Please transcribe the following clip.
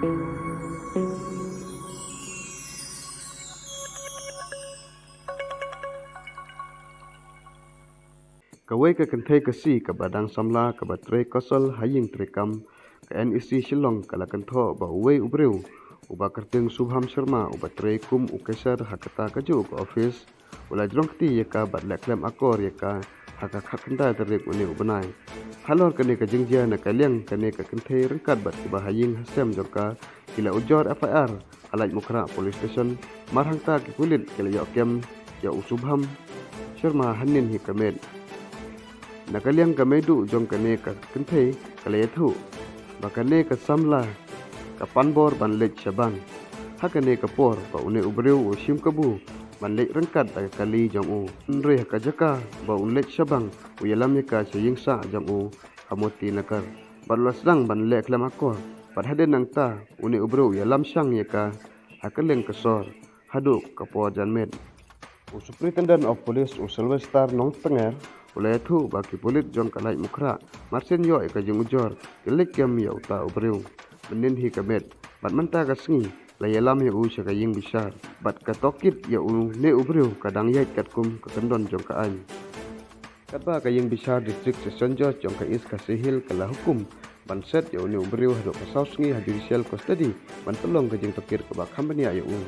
Kawai ka kentai kasi ka badang samla ka batre kosol haying trekam ka NEC Shillong kala kentho ba uwei ubreu uba kerteng Subham Sharma uba tre kum ukesar hakata kaju ka office ula jrongti yaka bat leklem akor yaka haka khakenda terik uni ubenai halor kene ka jingjia na kaliang kene ka kentai rengkat bat uba haying hasem jorka kila ujor FIR alaj mukra police station marhangta ki kulit kila yokem ya Subham Sharma hanin hikamet nakaliang kamedu jong kane ka kentai kalayathu bakane ka samla ka panbor ban lej shabang hakane ka por ba une ubreu o shim kabu ban lej rengkat ta kali jong u nre ka jaka ba un lej shabang u yalam ka seyingsa jong u hamoti nakar barlas dang ban lek lam akor pat hade nang ta une ubreu yalam sang yaka hakaleng kasor haduk ka por janmet u Superintendent of Police u Sylvester Nong Tenger ulai thu baki polit jong kalai mukra marsen yo ka jeng ujor kelek kem ya uta ubreu menin hi kamet bat manta ka sngi la yalam ya u sha ka ying bisar bat ka tokit ya u ne ubreu kadang yait kat kum ka kendon jong ka an katba ka ying bisar district session judge jong ka is ka sehil kala hukum ban set ya u ne ubreu hadok ka saus sngi ha judicial custody ban tolong ka jeng tokir ka ba company ya u